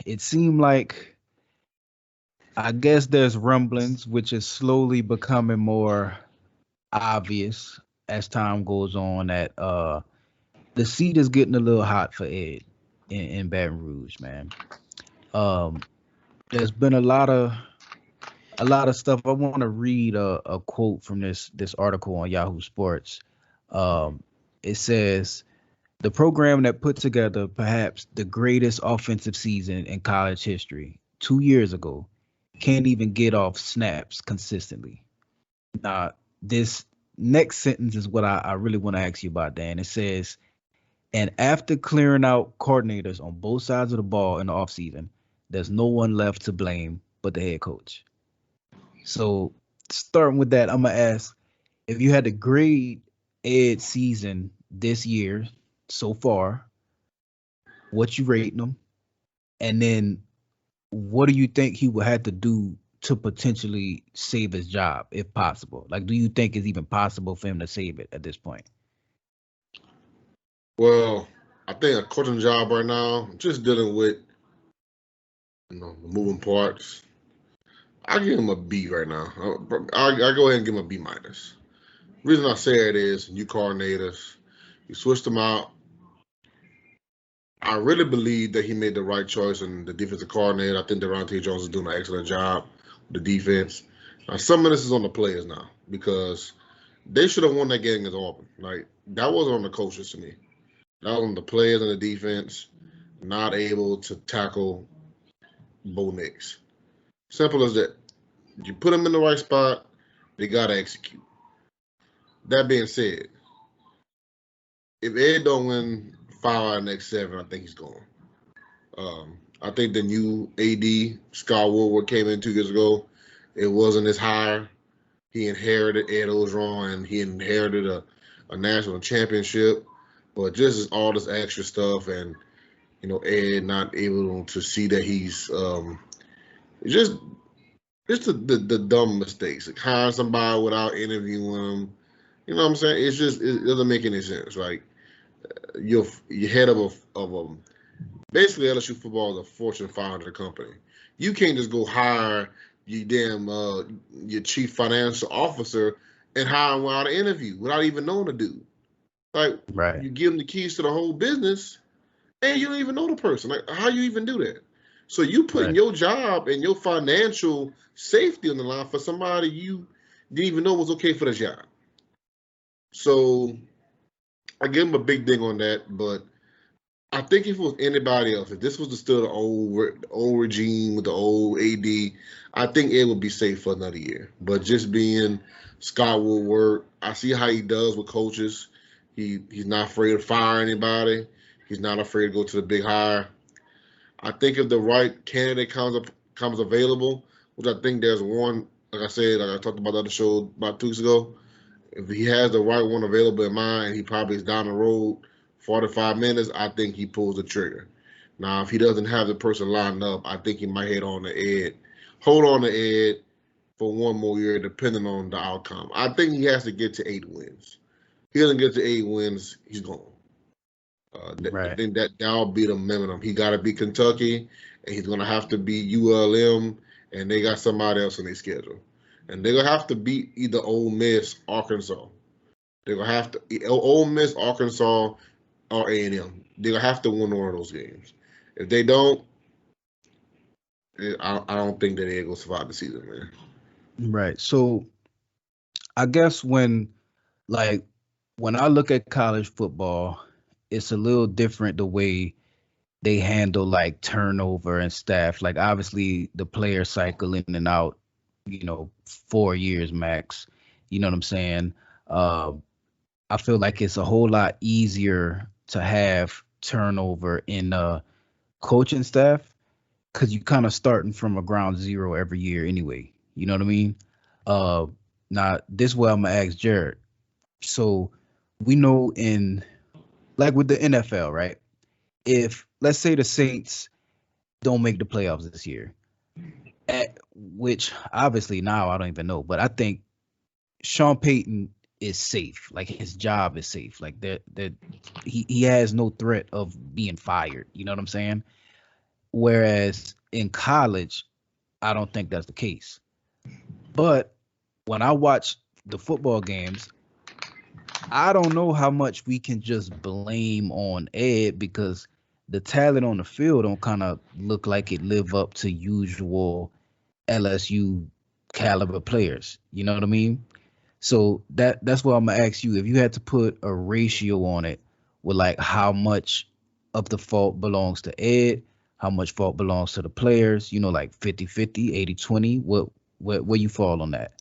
it seemed like I guess there's rumblings, which is slowly becoming more obvious as time goes on that the seat is getting a little hot for Ed in Baton Rouge, man. Um, there's been a lot of stuff. I want to read a quote from this article on Yahoo Sports. Um, it says the program that put together perhaps the greatest offensive season in college history 2 years ago can't even get off snaps consistently. Now, this next sentence is what I really want to ask you about, Dan. It says, and after clearing out coordinators on both sides of the ball in the offseason, there's no one left to blame but the head coach. So, starting with that, I'm going to ask if you had to grade Ed's season this year so far, what you rating him? And then what do you think he would have to do to potentially save his job, if possible? Like, do you think it's even possible for him to save it at this point? Well, I think a coaching job right now, just dealing with the moving parts. I give him a B right now. I go ahead and give him a B minus. Reason I say it is new coordinators, you switched them out. I really believe that he made the right choice in the defensive coordinator. I think Deontay Jones is doing an excellent job with the defense. Now, some of this is on the players now because they should have won that game against Auburn. Like, that wasn't on the coaches to me. That was on the players and the defense not able to tackle Bo Nix. Simple as that. You put them in the right spot, they got to execute. That being said, if Ed don't win 5 out of the next 7, I think he's gone. I think the new AD, Scott Woodward, came in 2 years ago. It wasn't as high. He inherited Ed Orgeron, and he inherited a national championship. But just all this extra stuff and, Ed not able to see that he's just the dumb mistakes. Like hiring somebody without interviewing them. You know what I'm saying? It doesn't make any sense. Like, you're head of a basically LSU football is a Fortune 500 company. You can't just go hire your chief financial officer and hire him without an interview, without even knowing the dude. Like, Right. You give him the keys to the whole business, and you don't even know the person. Like, how you even do that? So you putting your job and your financial safety on the line for somebody you didn't even know was okay for the job. So I give him a big ding on that, but I think if it was anybody else, if this was still the old regime with the old AD, I think it would be safe for another year. But just being Scott Woodward, I see how he does with coaches. He's not afraid to fire anybody. He's not afraid to go to the big hire. I think if the right candidate comes available, which I think there's one, like I said, like I talked about the other show about 2 weeks ago, if he has the right one available in mind, he probably is down the road 45 minutes, I think he pulls the trigger. Now, if he doesn't have the person lined up, I think he might hold on to Ed for one more year, depending on the outcome. I think he has to get to 8 wins. If he doesn't get to 8 wins, he's gone. I think that'll be the minimum. He got to beat Kentucky, and he's going to have to beat ULM, and they got somebody else on their schedule. And they're going to have to beat either Ole Miss, Arkansas. They're going to have to – Ole Miss, Arkansas, or A&M. They're going to have to win one of those games. If they don't, I don't think that they're going to survive the season, man. Right. So I guess when I look at college football, it's a little different the way they handle like turnover and staff. Like obviously the player cycle in and out, 4 years max. You know what I'm saying? I feel like it's a whole lot easier to have turnover in coaching staff because you kind of starting from a ground zero every year anyway. You know what I mean? Now this way I'm gonna ask Jerrette. So we know with the NFL, right? If let's say the Saints don't make the playoffs this year, which obviously now I don't even know, but I think Sean Payton is safe. Like his job is safe. Like that he has no threat of being fired. You know what I'm saying? Whereas in college, I don't think that's the case. But when I watch the football games, I don't know how much we can just blame on Ed because the talent on the field don't kind of look like it live up to usual LSU caliber players. You know what I mean? So that's what I'm gonna ask you. If you had to put a ratio on it with like how much of the fault belongs to Ed, how much fault belongs to the players, like 50-50, 80-20, where you fall on that?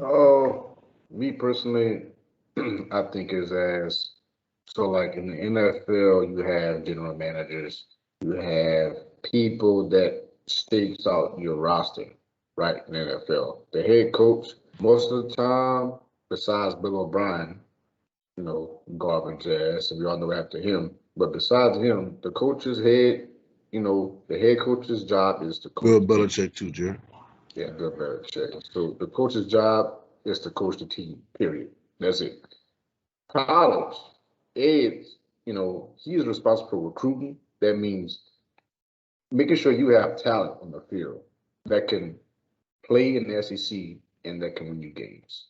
Oh, me personally, I think is as so like in the NFL, you have general managers, you have people that stakes out your roster, right? In the NFL, the head coach, most of the time, besides Bill O'Brien, garbage ass, and we all know after him. But besides him, the coach's head, the head coach's job is to coach Bill the team. Belichick too, Jerry. Yeah, Bill Belichick. So the coach's job is to coach the team. Period. That's it. College, Ed, he is responsible for recruiting. That means making sure you have talent on the field that can play in the SEC and that can win you games.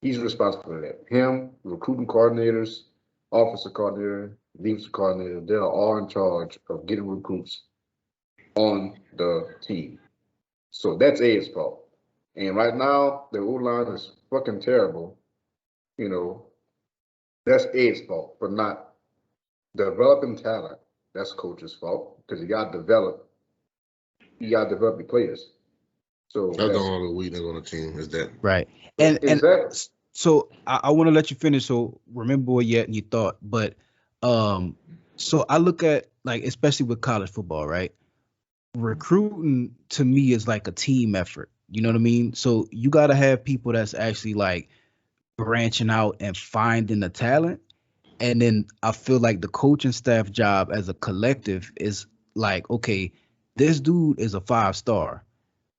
He's responsible for that. Him, recruiting coordinators, offensive coordinator, defensive coordinator, they're all in charge of getting recruits on the team. So that's Ed's fault. And right now, the O line is fucking terrible. You know, that's Ed's fault for not developing talent. That's coach's fault because you got to develop your players. So That's the that's only weakness on the team is that. Right. And exactly. so I want to let you finish. So remember what you thought, but so I look at like especially with college football, right? Recruiting to me is like a team effort. You know what I mean? So you got to have people that's actually like branching out and finding the talent. And then I feel like the coaching staff job as a collective is like, okay, this dude is a 5-star,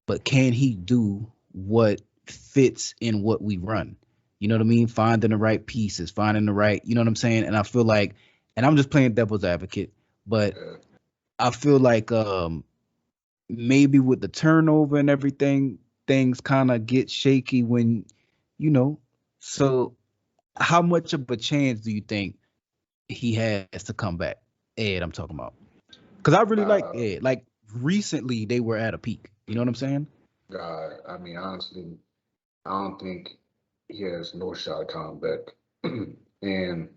but can he do what fits in what we run? You know what I mean? Finding the right pieces, finding the right, you know what I'm saying? And I feel like, and I'm just playing devil's advocate, but Uh, I feel like maybe with the turnover and everything, things kind of get shaky when, you know, so how much of a chance do you think he has to come back? Ed, I'm talking about. Because I really like uh, Ed. Like recently they were at a peak. You know what I'm saying? I mean, honestly, I don't think he has no shot at coming back. And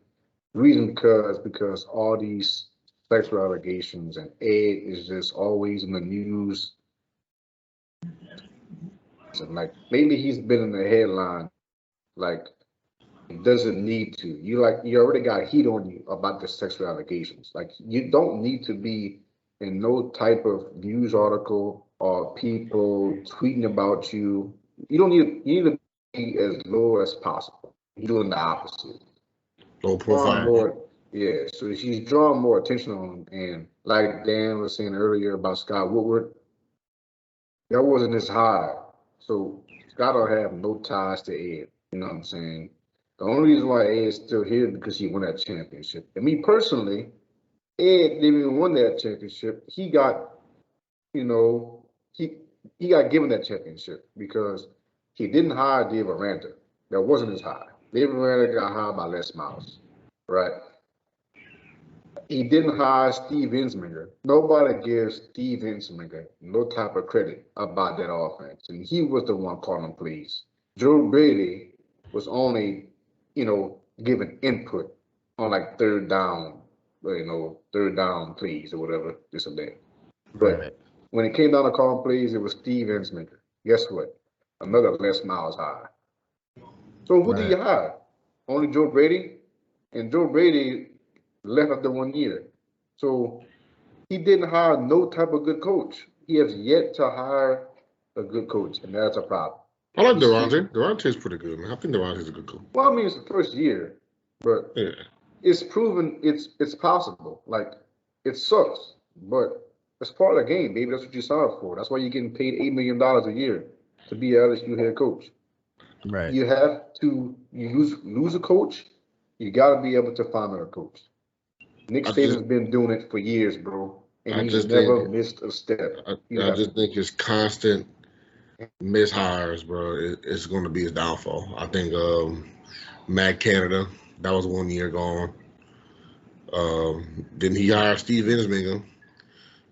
reason because all these sexual allegations and Ed is just always in the news. And like maybe he's been in the headline like he doesn't need to. You already got heat on you about the sexual allegations. Like you don't need to be in no type of news article or people tweeting about you. You need to be as low as possible. He's doing the opposite. Low Drawing profile. more, yeah. So she's drawing more attention on him. And like Dan was saying earlier about Scott Woodward, that wasn't his high. So Scott don't have no ties to Ed. You know what I'm saying? The only reason why Ed's still here is because he won that championship. And me personally, Ed didn't even win that championship. He got, you know, he got given that championship because he didn't hire Dave Aranda. That wasn't his hire. Dave Aranda got hired by Les Miles, right? He didn't hire Steve Ensminger. Nobody gives Steve Ensminger no type of credit about that offense. And he was the one calling plays. Joe Brady was only, giving input on like third down plays or whatever, this or that. Right. But when it came down to calling plays, it was Steve Ensminger. Guess what? Another Les Miles hire. So who did Right. you hire? Only Joe Brady? And Joe Brady left after 1 year. So he didn't hire no type of good coach. He has yet to hire a good coach, and that's a problem. I like You see, Durante. Durante's pretty good, man. I think Durante's a good coach. well, I mean, it's the first year, but Yeah. it's proven it's possible. Like it sucks, but it's part of the game, baby. That's what you signed for. That's why you're getting paid $8 million a year to be an LSU head coach. Right. You have to lose a coach. You got to be able to find another coach. Nick I just Saban's been doing it for years, bro, and I he's just think never missed a step. I just think his constant mishires, bro. It's going to be his downfall. I think Matt Canada, that was 1 year gone. Then he hired Steve Ensminger.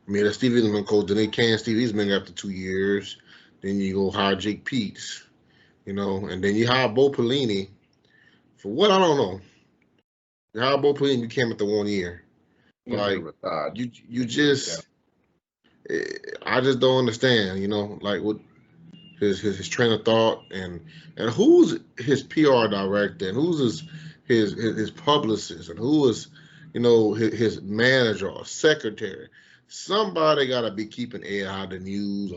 I mean, that Steve Ensminger coach. Then they canned Steve Ensminger after 2 years. Then you go hire Jake Peets, and then you hire Bo Pelini. For what, I don't know. You hire Bo Pelini, you came after 1 year. Like, you just, I just don't understand, like what his train of thought and who's his PR director and who's his publicist and who is, his manager or secretary. Somebody got to be keeping Ed out of the news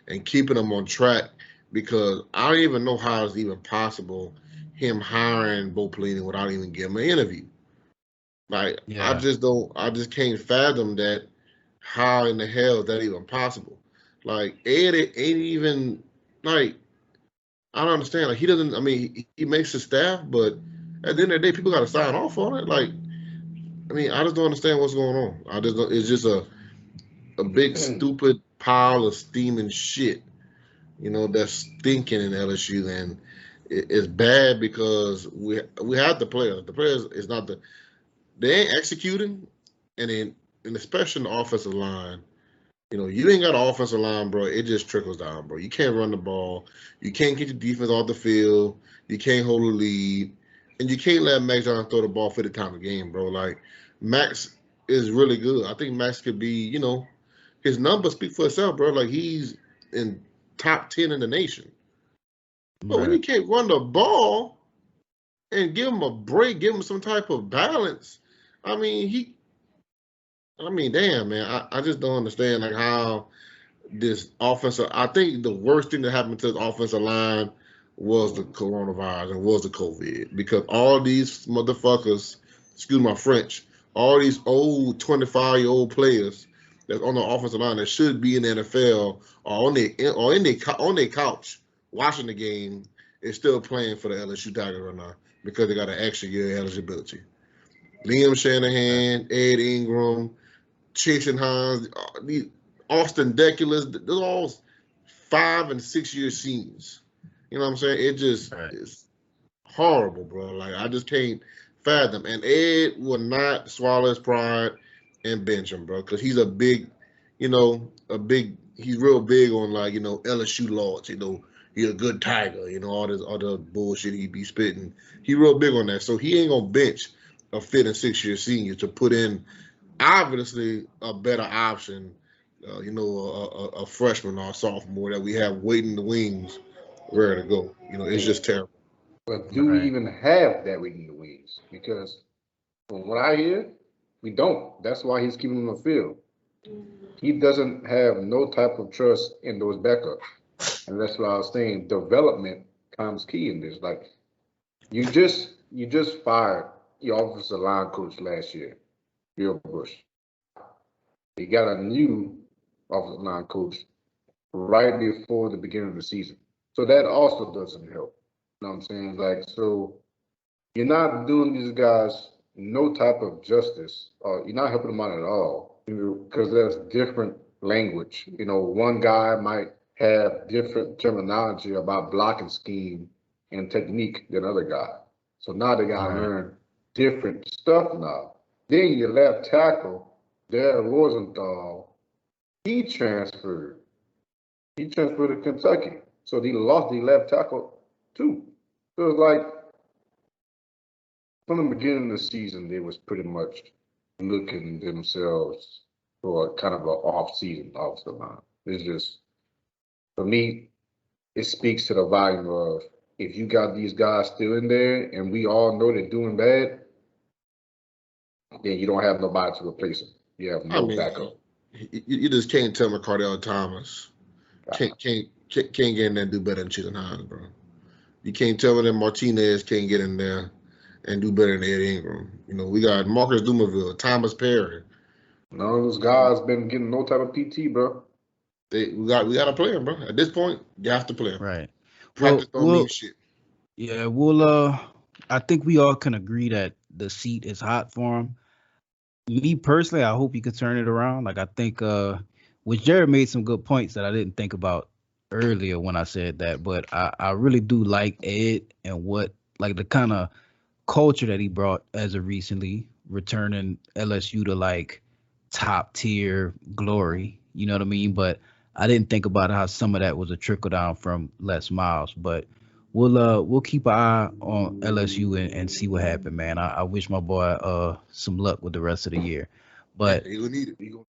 and keeping him on track, because I don't even know how it's even possible him hiring Bo Pelini without even giving him an interview. Like, I just can't fathom that. How in the hell is that even possible? Like, Ed ain't even, like, I don't understand. Like, he doesn't, I mean, he makes his staff, but at the end of the day, people got to sign off on it. Like, I mean, I just don't understand what's going on. It's just a big, stupid pile of steaming shit, that's stinking in LSU. And it's bad because we have the players. The players is not they ain't executing, and especially in the offensive line. You ain't got an offensive line, bro. It just trickles down, bro. You can't run the ball. You can't get your defense off the field. You can't hold a lead. And you can't let Max Johnson throw the ball 50 times a game, bro. Like, Max is really good. I think Max could be, his numbers speak for itself, bro. Like, he's in top 10 in the nation. But when you can't run the ball and give him a break, give him some type of balance, damn, man, I just don't understand, like, how this offensive. I think the worst thing that happened to the offensive line was the coronavirus and was the COVID, because all these motherfuckers, excuse my French, all these old 25-year-old players that's on the offensive line that should be in the NFL or on their couch watching the game is still playing for the LSU Tigers right now because they got an extra year eligibility. Liam Shanahan, Ed Ingram, Chasing Hines, these Austin Deculus, those are all 5 and 6 year seniors. You know what I'm saying? It just is horrible, bro. Like, I just can't fathom. And Ed will not swallow his pride and bench him, bro, because he's a big, he's real big on, like, LSU laws. He's a good Tiger, all this other bullshit he be spitting. He real big on that. So he ain't gonna bench a 5th and 6 year senior to put in obviously a better option, a freshman or a sophomore that we have waiting in the wings, ready to go. It's just terrible. But do we even have that waiting in the wings? Because from what I hear, we don't. That's why he's keeping him on the field. He doesn't have no type of trust in those backups. And that's what I was saying. Development comes key in this. Like, you just fired your offensive line coach last year, Bill Bush. He got a new offensive line coach right before the beginning of the season. So that also doesn't help. You know what I'm saying? Like, so you're not doing these guys no type of justice, or you're not helping them out at all, because there's different language. One guy might have different terminology about blocking scheme and technique than other guy. So now they got to learn different stuff now. Then your left tackle, Darrell Rosenthal, he transferred to Kentucky. So he lost the left tackle too. So it's like, from the beginning of the season, they was pretty much looking themselves for kind of an off-season offensive line. It's just, for me, it speaks to the volume of, if you got these guys still in there and we all know they're doing bad, then you don't have nobody to replace them. You have no backup. You just can't tell me Cardell Thomas can't get in there and do better than Chasing Hines, bro. You can't tell me that Martinez can't get in there and do better than Ed Ingram. We got Marcus Dumerville, Thomas Perry. None of those guys been getting no type of PT, bro. We got to play him, bro. At this point, you have to play him. Right. Practice don't mean shit. Yeah, I think we all can agree that the seat is hot for him. me personally, I hope he could turn it around. Like I think which Jared made some good points that I didn't think about earlier when I said that, but I really do like Ed and what like the kind of culture that he brought as of recently, returning LSU to like top tier glory. You know what I mean? But I didn't think about how some of that was a trickle down from Les Miles. But we'll keep an eye on LSU and see what happened, man. I wish my boy some luck with the rest of the year. But He gonna need it.